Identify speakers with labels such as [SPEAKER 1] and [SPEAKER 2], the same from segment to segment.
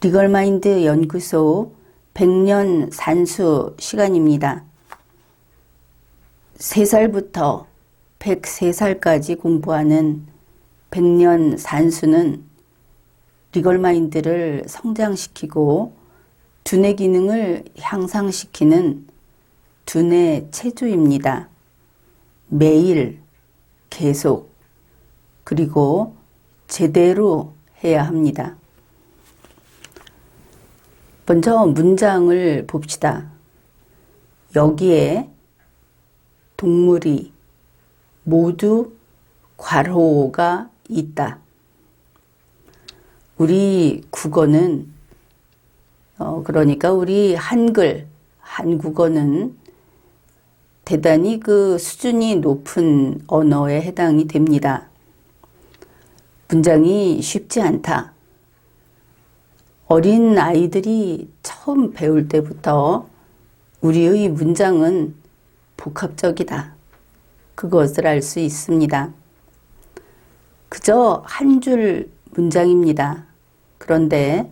[SPEAKER 1] 리걸마인드 연구소 100년 산수 시간입니다. 3살부터 103살까지 공부하는 100년 산수는 리걸마인드를 성장시키고 두뇌 기능을 향상시키는 두뇌 체조입니다. 매일 계속 그리고 제대로 해야 합니다. 먼저 문장을 봅시다. 여기에 동물이 모두 괄호가 있다. 우리 국어는 그러니까 우리 한국어는 대단히 그 수준이 높은 언어에 해당이 됩니다. 문장이 쉽지 않다. 어린 아이들이 처음 배울 때부터 우리의 문장은 복합적이다. 그것을 알 수 있습니다. 그저 한 줄 문장입니다. 그런데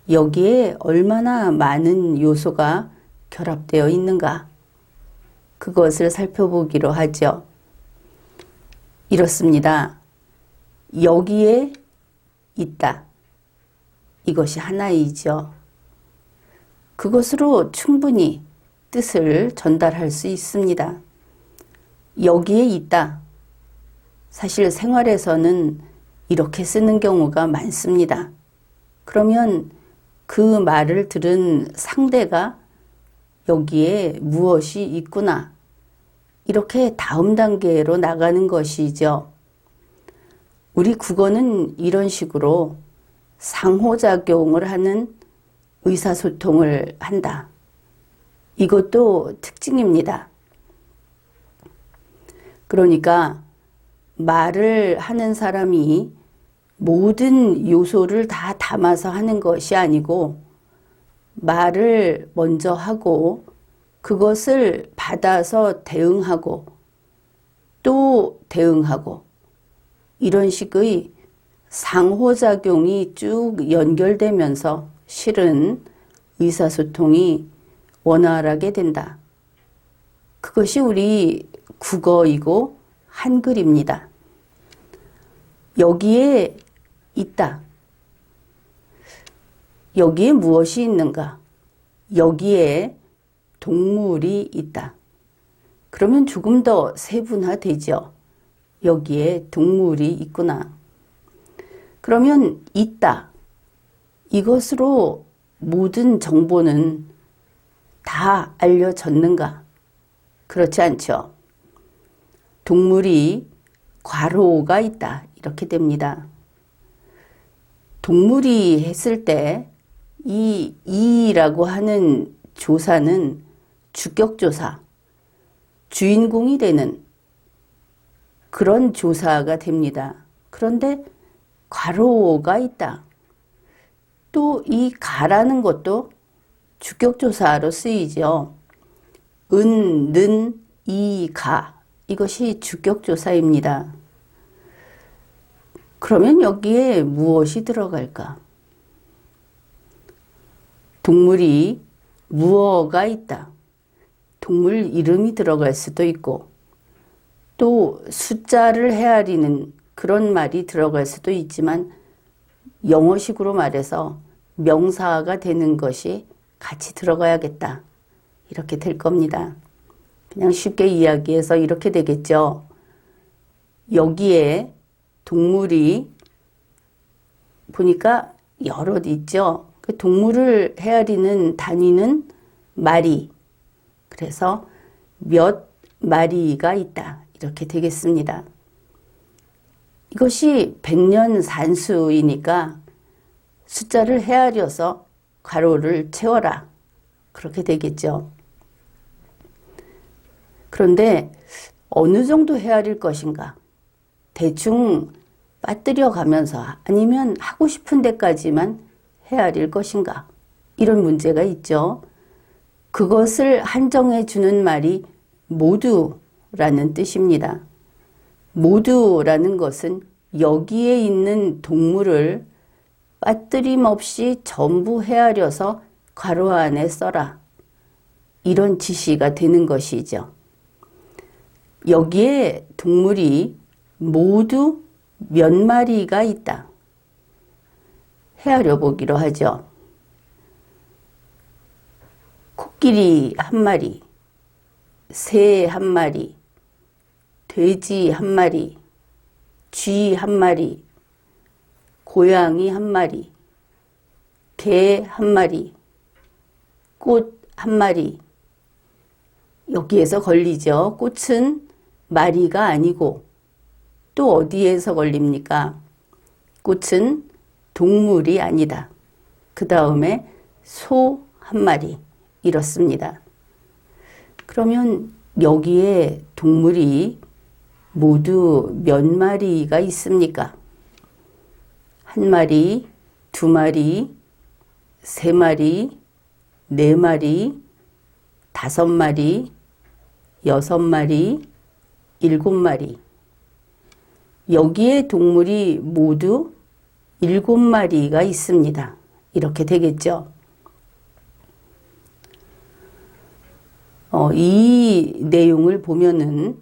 [SPEAKER 1] 여기에 얼마나 많은 요소가 결합되어 있는가? 그것을 살펴보기로 하죠. 이렇습니다. 여기에 있다. 이것이 하나이죠. 그것으로 충분히 뜻을 전달할 수 있습니다. 여기에 있다. 사실 생활에서는 이렇게 쓰는 경우가 많습니다. 그러면 그 말을 들은 상대가 여기에 무엇이 있구나. 이렇게 다음 단계로 나가는 것이죠. 우리 국어는 이런 식으로 상호작용을 하는 의사소통을 한다. 이것도 특징입니다. 그러니까 말을 하는 사람이 모든 요소를 다 담아서 하는 것이 아니고 말을 먼저 하고 그것을 받아서 대응하고 또 대응하고 이런 식의 상호작용이 쭉 연결되면서 실은 의사소통이 원활하게 된다. 그것이 우리 국어이고 한글입니다. 여기에 있다. 여기에 무엇이 있는가? 여기에 동물이 있다. 그러면 조금 더 세분화되죠. 여기에 동물이 있구나. 그러면 있다. 이것으로 모든 정보는 다 알려졌는가? 그렇지 않죠. 동물이 괄호가 있다. 이렇게 됩니다. 동물이 했을 때 이 이라고 하는 조사는 주격조사, 주인공이 되는 그런 조사가 됩니다. 그런데 괄호가 있다. 또 이 가라는 것도 주격조사로 쓰이죠. 은, 는, 이, 가. 이것이 주격조사입니다. 그러면 여기에 무엇이 들어갈까? 동물이 무어가 있다. 동물 이름이 들어갈 수도 있고 또 숫자를 헤아리는 그런 말이 들어갈 수도 있지만 영어식으로 말해서 명사가 되는 것이 같이 들어가야겠다. 이렇게 될 겁니다. 그냥 쉽게 이야기해서 이렇게 되겠죠. 여기에 동물이 보니까 여럿 있죠. 그 동물을 헤아리는 단위는 마리. 그래서 몇 마리가 있다. 이렇게 되겠습니다. 이것이 100년 산수이니까 숫자를 헤아려서 괄호를 채워라. 그렇게 되겠죠. 그런데 어느 정도 헤아릴 것인가? 대충 빠뜨려 가면서 아니면 하고 싶은 데까지만 헤아릴 것인가? 이런 문제가 있죠. 그것을 한정해 주는 말이 모두라는 뜻입니다. 모두라는 것은 여기에 있는 동물을 빠뜨림 없이 전부 헤아려서 괄호 안에 써라. 이런 지시가 되는 것이죠. 여기에 동물이 모두 몇 마리가 있다. 헤아려 보기로 하죠. 코끼리 한 마리, 새 한 마리, 돼지 한 마리, 쥐 한 마리, 고양이 한 마리, 개 한 마리, 꽃 한 마리. 여기에서 걸리죠. 꽃은 마리가 아니고 또 어디에서 걸립니까? 꽃은 동물이 아니다. 그 다음에 소 한 마리. 이렇습니다. 그러면 여기에 동물이 모두 몇 마리가 있습니까? 한 마리, 두 마리, 세 마리, 네 마리, 다섯 마리, 여섯 마리, 일곱 마리. 여기에 동물이 모두 일곱 마리가 있습니다. 이렇게 되겠죠. 이 내용을 보면은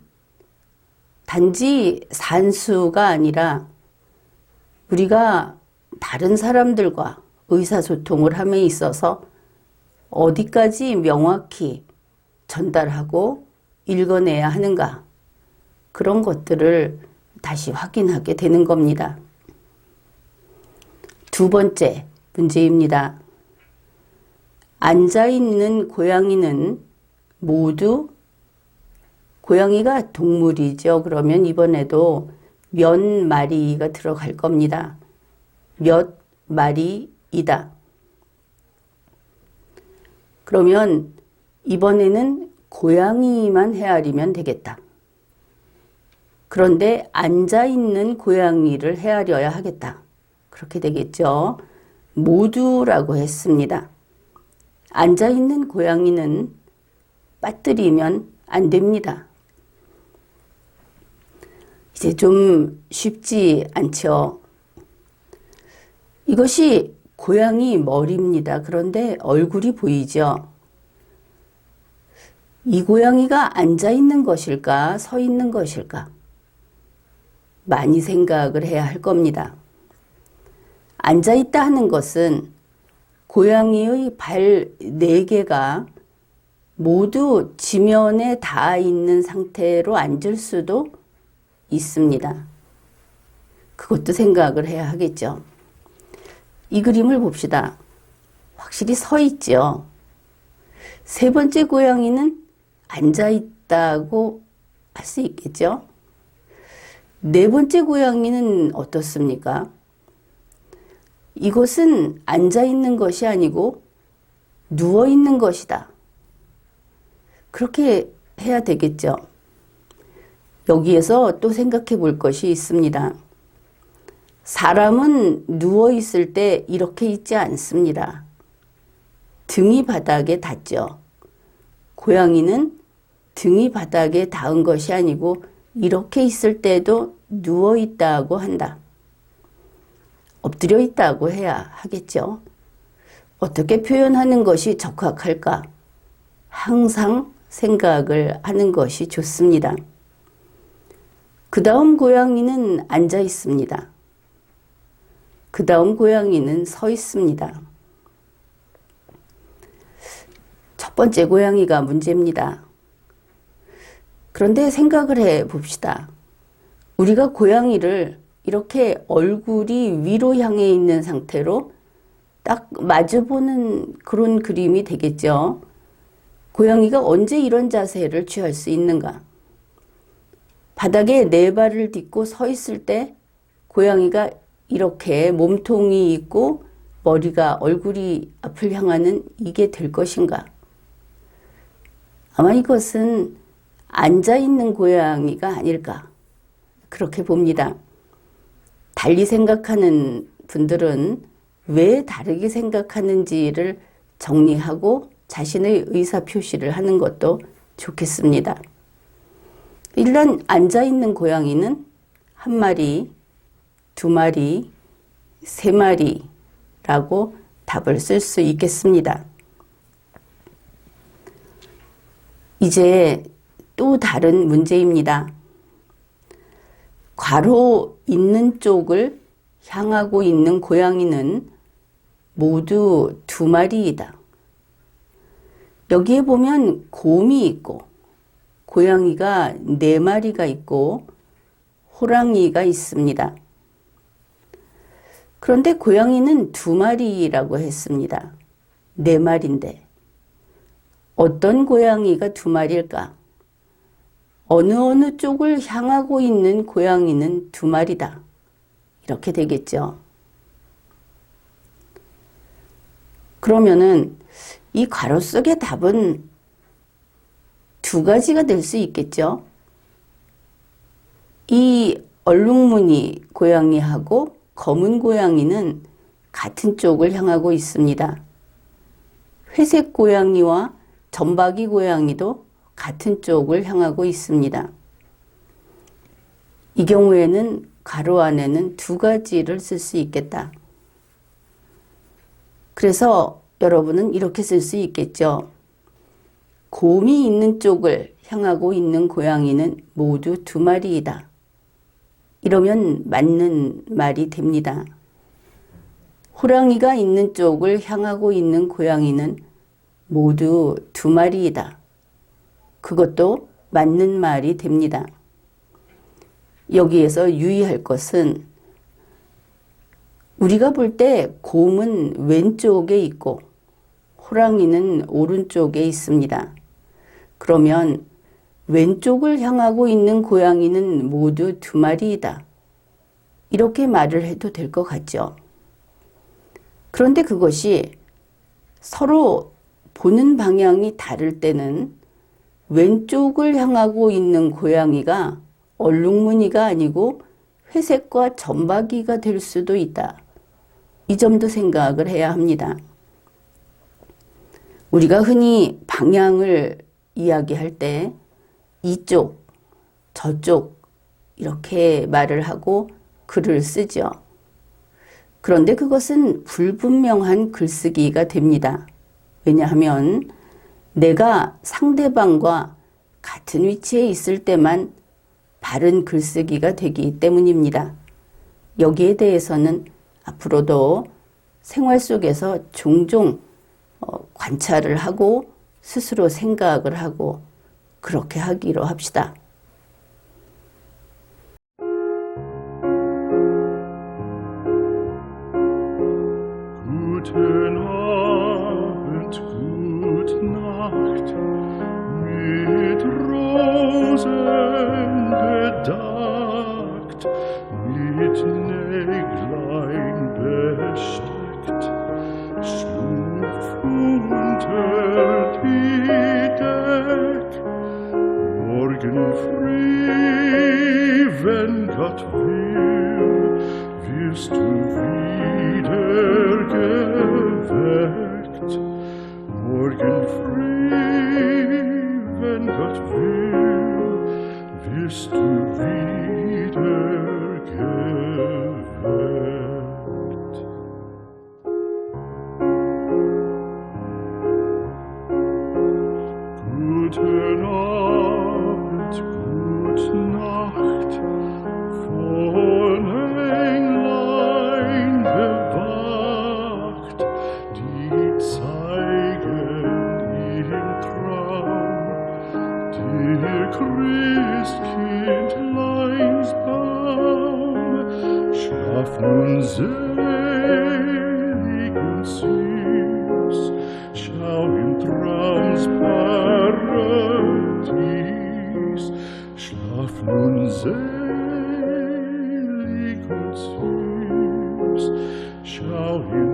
[SPEAKER 1] 단지 산수가 아니라 우리가 다른 사람들과 의사소통을 함에 있어서 어디까지 명확히 전달하고 읽어내야 하는가, 그런 것들을 다시 확인하게 되는 겁니다. 두 번째 문제입니다. 앉아있는 고양이는 모두, 고양이가 동물이죠. 그러면 이번에도 몇 마리가 들어갈 겁니다. 몇 마리이다. 그러면 이번에는 고양이만 헤아리면 되겠다. 그런데 앉아있는 고양이를 헤아려야 하겠다. 그렇게 되겠죠. 모두라고 했습니다. 앉아있는 고양이는 빠뜨리면 안 됩니다. 이제 좀 쉽지 않죠. 이것이 고양이 머리입니다. 그런데 얼굴이 보이죠. 이 고양이가 앉아 있는 것일까, 서 있는 것일까? 많이 생각을 해야 할 겁니다. 앉아 있다 하는 것은 고양이의 발 4개가 모두 지면에 닿아 있는 상태로 앉을 수도 있습니다. 그것도 생각을 해야 하겠죠. 이 그림을 봅시다. 확실히 서 있죠. 세 번째 고양이는 앉아 있다고 할 수 있겠죠. 네 번째 고양이는 어떻습니까? 이것은 앉아 있는 것이 아니고 누워 있는 것이다. 그렇게 해야 되겠죠. 여기에서 또 생각해 볼 것이 있습니다. 사람은 누워 있을 때 이렇게 있지 않습니다. 등이 바닥에 닿죠. 고양이는 등이 바닥에 닿은 것이 아니고 이렇게 있을 때도 누워 있다고 한다. 엎드려 있다고 해야 하겠죠. 어떻게 표현하는 것이 적합할까? 항상 생각을 하는 것이 좋습니다. 그 다음 고양이는 앉아 있습니다. 그 다음 고양이는 서 있습니다. 첫 번째 고양이가 문제입니다. 그런데 생각을 해 봅시다. 우리가 고양이를 이렇게 얼굴이 위로 향해 있는 상태로 딱 마주보는 그런 그림이 되겠죠. 고양이가 언제 이런 자세를 취할 수 있는가? 바닥에 4발을 딛고 서 있을 때 고양이가 이렇게 몸통이 있고 머리가, 얼굴이 앞을 향하는 이게 될 것인가? 아마 이것은 앉아있는 고양이가 아닐까, 그렇게 봅니다. 달리 생각하는 분들은 왜 다르게 생각하는지를 정리하고 자신의 의사표시를 하는 것도 좋겠습니다. 일단 앉아있는 고양이는 한 마리, 두 마리, 세 마리, 라고 답을 쓸 수 있겠습니다. 이제 또 다른 문제입니다. 괄호 있는 쪽을 향하고 있는 고양이는 모두 2마리이다. 여기에 보면 곰이 있고 고양이가 4마리가 있고 호랑이가 있습니다. 그런데 고양이는 2마리라고 했습니다. 4마리인데 어떤 고양이가 2마리일까? 어느 쪽을 향하고 있는 고양이는 2마리다. 이렇게 되겠죠. 그러면은 이 괄호 속의 답은 2가지가 될 수 있겠죠. 이 얼룩무늬 고양이하고 검은 고양이는 같은 쪽을 향하고 있습니다. 회색 고양이와 점박이 고양이도 같은 쪽을 향하고 있습니다. 이 경우에는 괄호 안에는 2가지를 쓸 수 있겠다. 그래서 여러분은 이렇게 쓸 수 있겠죠. 곰이 있는 쪽을 향하고 있는 고양이는 모두 2마리이다. 이러면 맞는 말이 됩니다. 호랑이가 있는 쪽을 향하고 있는 고양이는 모두 2마리이다. 그것도 맞는 말이 됩니다. 여기에서 유의할 것은 우리가 볼 때 곰은 왼쪽에 있고 호랑이는 오른쪽에 있습니다. 그러면 왼쪽을 향하고 있는 고양이는 모두 2마리이다. 이렇게 말을 해도 될 것 같죠. 그런데 그것이 서로 보는 방향이 다를 때는 왼쪽을 향하고 있는 고양이가 얼룩무늬가 아니고 회색과 점박이가 될 수도 있다. 이 점도 생각을 해야 합니다. 우리가 흔히 방향을 이야기할 때 이쪽, 저쪽 이렇게 말을 하고 글을 쓰죠. 그런데 그것은 불분명한 글쓰기가 됩니다. 왜냐하면 내가 상대방과 같은 위치에 있을 때만 바른 글쓰기가 되기 때문입니다. 여기에 대해서는 앞으로도 생활 속에서 종종 관찰을 하고 스스로 생각을 하고 그렇게 하기로 합시다.
[SPEAKER 2] Guten Abend, gute Nacht, mit Rosen bedeckt, mit Näglein besteckt, schlupf unter die Deck, morgen früh, wenn Gott will, wirst du wieder geweckt. Morgen früh, wenn Gott will, wirst du wieder geweckt. Guten Abend, gute Nacht, von Englein bewacht, die zeigen im Traum dir Christkindleins Baum. Schlaf nun selig und süß, schau im Traums Paradies. Schlaf nun selig und süß, schau im